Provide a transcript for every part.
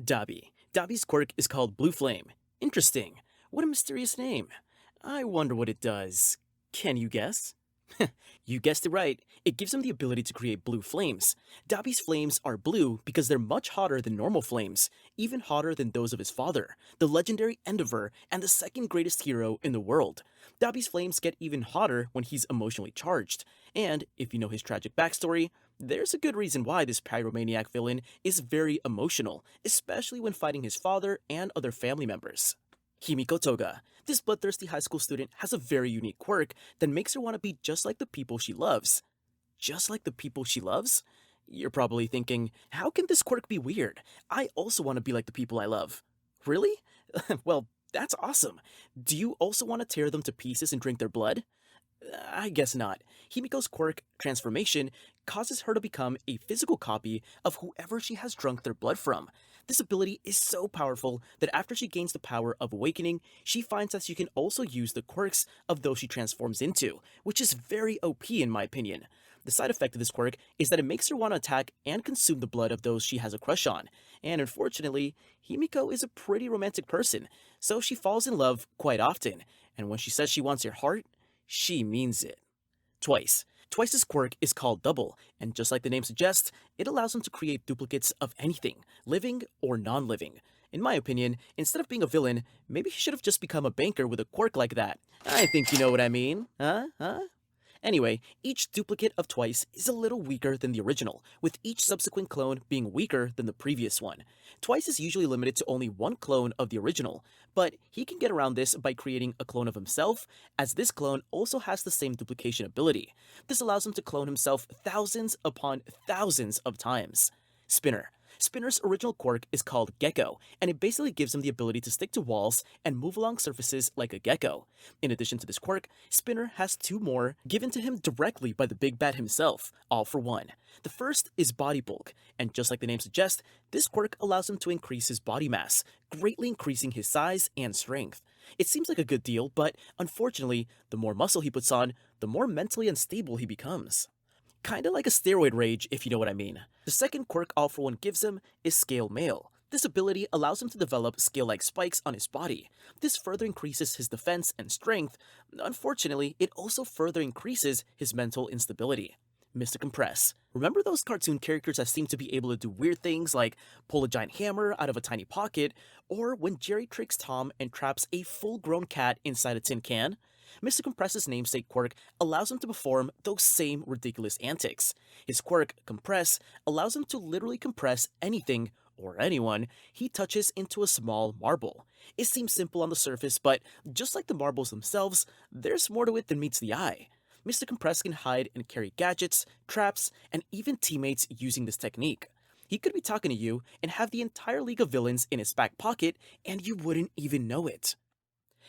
Dabi. Dabi's quirk is called Blue Flame. Interesting. What a mysterious name. I wonder what it does. Can you guess? You guessed it right. It gives him the ability to create blue flames. Dabi's flames are blue because they're much hotter than normal flames, even hotter than those of his father, the legendary Endeavor and the second greatest hero in the world. Dabi's flames get even hotter when he's emotionally charged. And if you know his tragic backstory, there's a good reason why this pyromaniac villain is very emotional, especially when fighting his father and other family members. Himiko Toga. This bloodthirsty high school student has a very unique quirk that makes her want to be just like the people she loves. Just like the people she loves? You're probably thinking, how can this quirk be weird? I also want to be like the people I love. Really? Well, that's awesome. Do you also want to tear them to pieces and drink their blood? I guess not. Himiko's quirk, transformation, causes her to become a physical copy of whoever she has drunk their blood from. This ability is so powerful that after she gains the power of awakening, she finds that she can also use the quirks of those she transforms into, which is very OP in my opinion. The side effect of this quirk is that it makes her want to attack and consume the blood of those she has a crush on. And unfortunately, Himiko is a pretty romantic person, so she falls in love quite often, and when she says she wants your heart, she means it. Twice. Twice's quirk is called Double, and just like the name suggests, it allows him to create duplicates of anything, living or non-living. In my opinion, instead of being a villain, maybe he should have just become a banker with a quirk like that. I think you know what I mean. Huh? Anyway, each duplicate of Twice is a little weaker than the original, with each subsequent clone being weaker than the previous one. Twice is usually limited to only one clone of the original, but he can get around this by creating a clone of himself, as this clone also has the same duplication ability. This allows him to clone himself thousands upon thousands of times. Spinner. Spinner's original quirk is called Gecko, and it basically gives him the ability to stick to walls and move along surfaces like a gecko. In addition to this quirk, Spinner has two more given to him directly by the Big Bad himself, all for one. The first is body bulk, and just like the name suggests, this quirk allows him to increase his body mass, greatly increasing his size and strength. It seems like a good deal, but unfortunately, the more muscle he puts on, the more mentally unstable he becomes. Kinda like a steroid rage, if you know what I mean. The second quirk All For One gives him is Scale Mail. This ability allows him to develop scale-like spikes on his body. This further increases his defense and strength. Unfortunately, it also further increases his mental instability. Mr. Compress. Remember those cartoon characters that seem to be able to do weird things like pull a giant hammer out of a tiny pocket, or when Jerry tricks Tom and traps a full-grown cat inside a tin can? Mr. Compress's namesake quirk allows him to perform those same ridiculous antics. His quirk, Compress, allows him to literally compress anything, or anyone, he touches into a small marble. It seems simple on the surface, but just like the marbles themselves, there's more to it than meets the eye. Mr. Compress can hide and carry gadgets, traps, and even teammates using this technique. He could be talking to you and have the entire league of villains in his back pocket, and you wouldn't even know it.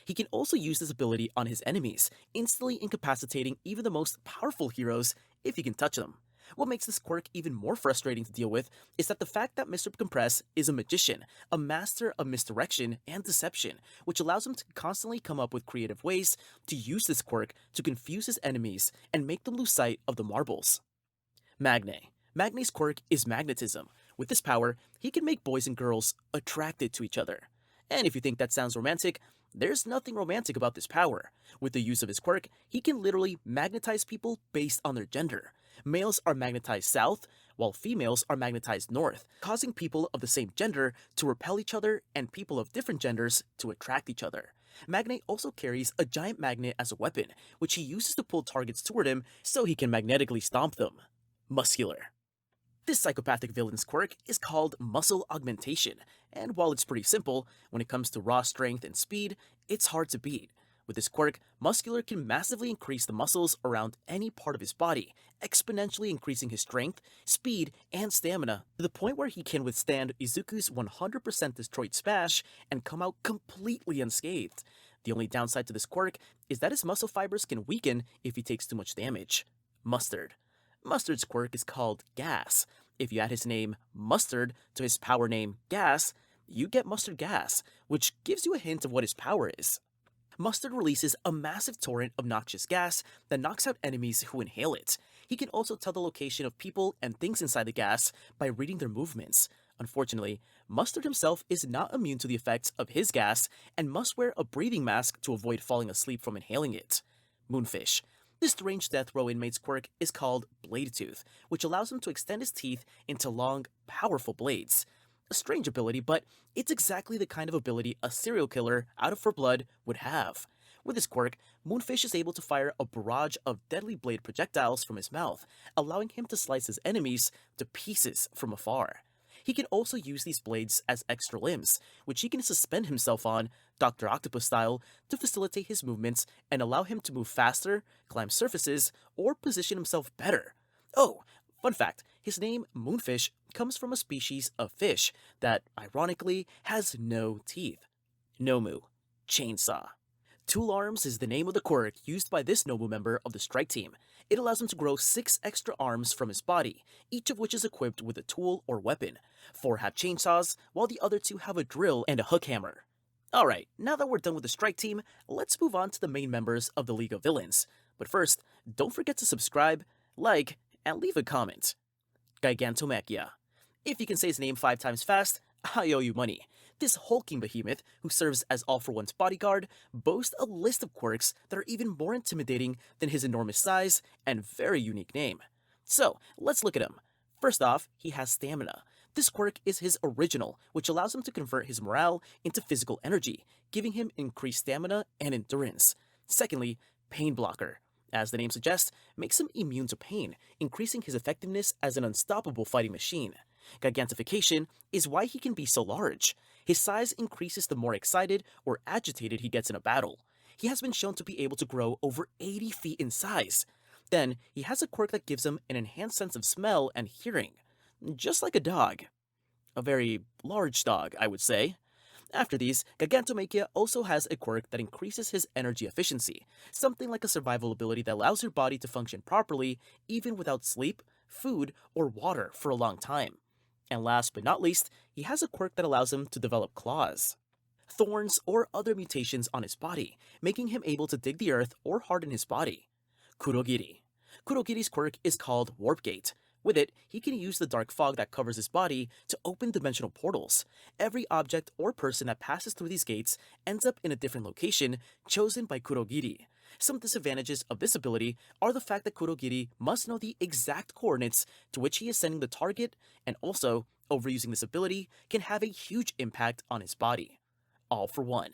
He can also use this ability on his enemies, instantly incapacitating even the most powerful heroes if he can touch them. What makes this quirk even more frustrating to deal with is that the fact that Mr. Compress is a magician, a master of misdirection and deception, which allows him to constantly come up with creative ways to use this quirk to confuse his enemies and make them lose sight of the marbles. Magna. Magna's quirk is magnetism. With this power, he can make boys and girls attracted to each other. And if you think that sounds romantic, there's nothing romantic about this power. With the use of his quirk, he can literally magnetize people based on their gender. Males are magnetized south, while females are magnetized north, causing people of the same gender to repel each other and people of different genders to attract each other. Magna also carries a giant magnet as a weapon, which he uses to pull targets toward him so he can magnetically stomp them. Muscular. This psychopathic villain's quirk is called muscle augmentation, and while it's pretty simple, when it comes to raw strength and speed, it's hard to beat. With this quirk, Muscular can massively increase the muscles around any part of his body, exponentially increasing his strength, speed, and stamina to the point where he can withstand Izuku's 100% destroyed smash and come out completely unscathed. The only downside to this quirk is that his muscle fibers can weaken if he takes too much damage. Mustard. Mustard's quirk is called Gas. If you add his name Mustard to his power name Gas, you get Mustard Gas, which gives you a hint of what his power is. Mustard releases a massive torrent of noxious gas that knocks out enemies who inhale it. He can also tell the location of people and things inside the gas by reading their movements. Unfortunately, Mustard himself is not immune to the effects of his gas and must wear a breathing mask to avoid falling asleep from inhaling it. Moonfish. This strange death row inmate's quirk is called Blade Tooth, which allows him to extend his teeth into long, powerful blades. A strange ability, but it's exactly the kind of ability a serial killer out of for blood would have. With his quirk, Moonfish is able to fire a barrage of deadly blade projectiles from his mouth, allowing him to slice his enemies to pieces from afar. He can also use these blades as extra limbs, which he can suspend himself on, Dr. Octopus style, to facilitate his movements and allow him to move faster, climb surfaces, or position himself better. Oh, fun fact, his name, Moonfish, comes from a species of fish that, ironically, has no teeth. Nomu. Chainsaw. Tool Arms is the name of the quirk used by this Nomu member of the strike team. It allows him to grow 6 extra arms from his body, each of which is equipped with a tool or weapon. 4 have chainsaws, while the other 2 have a drill and a hook hammer. Alright, now that we're done with the strike team, let's move on to the main members of the League of Villains. But first, don't forget to subscribe, like, and leave a comment. Gigantomachia. If you can say his name 5 times fast, I owe you money. This hulking behemoth, who serves as All for One's bodyguard, boasts a list of quirks that are even more intimidating than his enormous size and very unique name. So, let's look at him. First off, he has stamina. This quirk is his original, which allows him to convert his morale into physical energy, giving him increased stamina and endurance. Secondly, Pain Blocker. As the name suggests, makes him immune to pain, increasing his effectiveness as an unstoppable fighting machine. Gigantification is why he can be so large. His size increases the more excited or agitated he gets in a battle. He has been shown to be able to grow over 80 feet in size. Then, he has a quirk that gives him an enhanced sense of smell and hearing. Just like a dog. A very large dog, I would say. After these, Gigantomachia also has a quirk that increases his energy efficiency, something like a survival ability that allows your body to function properly even without sleep, food, or water for a long time. And last but not least, he has a quirk that allows him to develop claws, thorns, or other mutations on his body, making him able to dig the earth or harden his body. Kurogiri. Kurogiri's quirk is called Warp Gate. With it, he can use the dark fog that covers his body to open dimensional portals. Every object or person that passes through these gates ends up in a different location chosen by Kurogiri. Some disadvantages of this ability are the fact that Kurogiri must know the exact coordinates to which he is sending the target, and also, overusing this ability can have a huge impact on his body. All for One.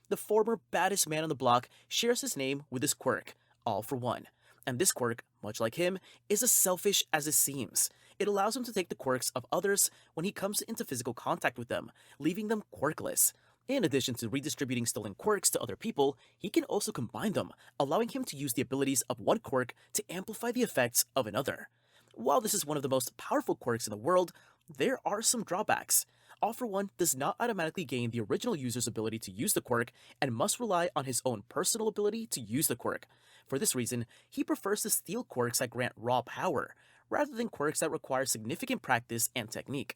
The former baddest man on the block shares his name with his quirk, All for One. And this quirk, much like him, is as selfish as it seems. It allows him to take the quirks of others when he comes into physical contact with them, leaving them quirkless. In addition to redistributing stolen quirks to other people, he can also combine them, allowing him to use the abilities of one quirk to amplify the effects of another. While this is one of the most powerful quirks in the world, there are some drawbacks. All for One does not automatically gain the original user's ability to use the quirk and must rely on his own personal ability to use the quirk. For this reason, he prefers to steal quirks that grant raw power, rather than quirks that require significant practice and technique.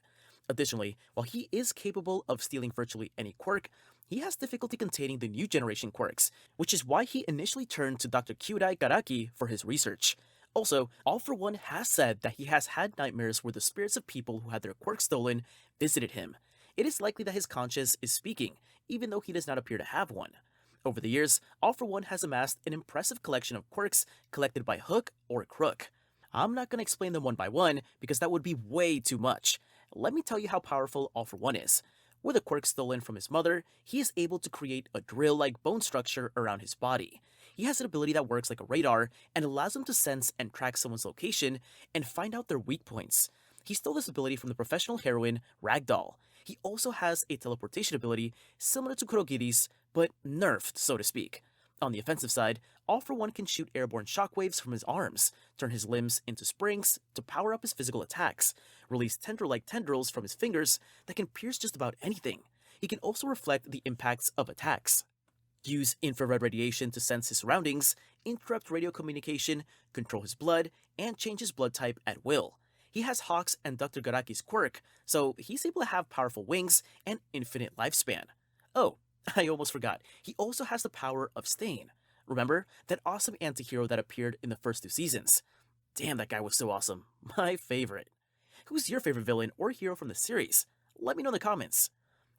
Additionally, while he is capable of stealing virtually any quirk, he has difficulty containing the new generation quirks, which is why he initially turned to Dr. Kyudai Garaki for his research. Also, All for One has said that he has had nightmares where the spirits of people who had their quirks stolen visited him. It is likely that his conscience is speaking, even though he does not appear to have one. Over the years, All for One has amassed an impressive collection of quirks collected by hook or crook. I'm not going to explain them one by one because that would be way too much. Let me tell you how powerful All for One is. With a quirk stolen from his mother, he is able to create a drill-like bone structure around his body. He has an ability that works like a radar and allows him to sense and track someone's location and find out their weak points. He stole this ability from the professional heroine Ragdoll. He also has a teleportation ability similar to Kurogiri's, but nerfed, so to speak. On the offensive side, All for One can shoot airborne shockwaves from his arms, turn his limbs into springs to power up his physical attacks, release tendril-like tendrils from his fingers that can pierce just about anything. He can also reflect the impacts of attacks, use infrared radiation to sense his surroundings, interrupt radio communication, control his blood, and change his blood type at will. He has Hawk's and Dr. Garaki's quirk, so he's able to have powerful wings and infinite lifespan. Oh, I almost forgot, he also has the power of Stain. Remember, that awesome anti-hero that appeared in the first 2 seasons? Damn, that guy was so awesome. My favorite. Who's your favorite villain or hero from the series? Let me know in the comments.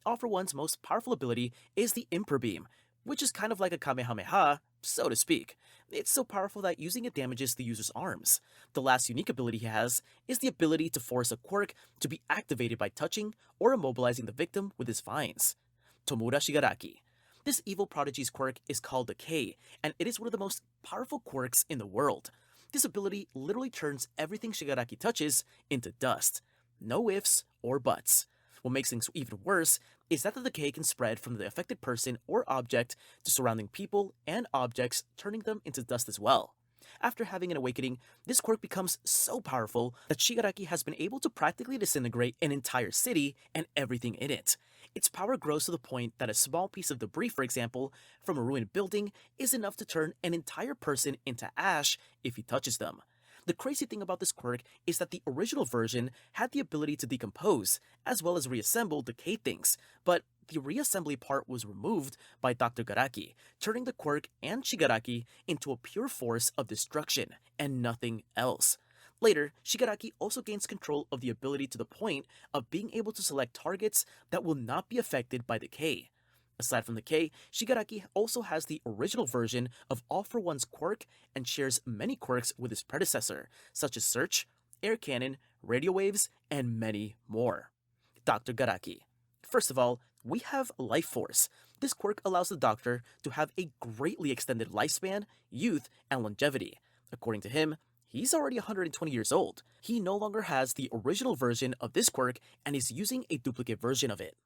All For One's most powerful ability is the Imper Beam, which is kind of like a Kamehameha, so to speak. It's so powerful that using it damages the user's arms. The last unique ability he has is the ability to force a quirk to be activated by touching or immobilizing the victim with his vines. Tomura Shigaraki. This evil prodigy's quirk is called Decay, and it is one of the most powerful quirks in the world. This ability literally turns everything Shigaraki touches into dust. No ifs or buts. What makes things even worse is that the decay can spread from the affected person or object to surrounding people and objects, turning them into dust as well. After having an awakening, this quirk becomes so powerful that Shigaraki has been able to practically disintegrate an entire city and everything in it. Its power grows to the point that a small piece of debris, for example, from a ruined building, is enough to turn an entire person into ash if he touches them. The crazy thing about this quirk is that the original version had the ability to decompose, as well as reassemble decayed things, but the reassembly part was removed by Dr. Garaki, turning the quirk and Shigaraki into a pure force of destruction, and nothing else. Later, Shigaraki also gains control of the ability to the point of being able to select targets that will not be affected by decay. Aside from decay, Shigaraki also has the original version of All For One's quirk and shares many quirks with his predecessor, such as Search, Air Cannon, Radio Waves, and many more. Dr. Garaki. First of all, we have Life Force. This quirk allows the Doctor to have a greatly extended lifespan, youth, and longevity. According to him, he's already 120 years old. He no longer has the original version of this quirk and is using a duplicate version of it.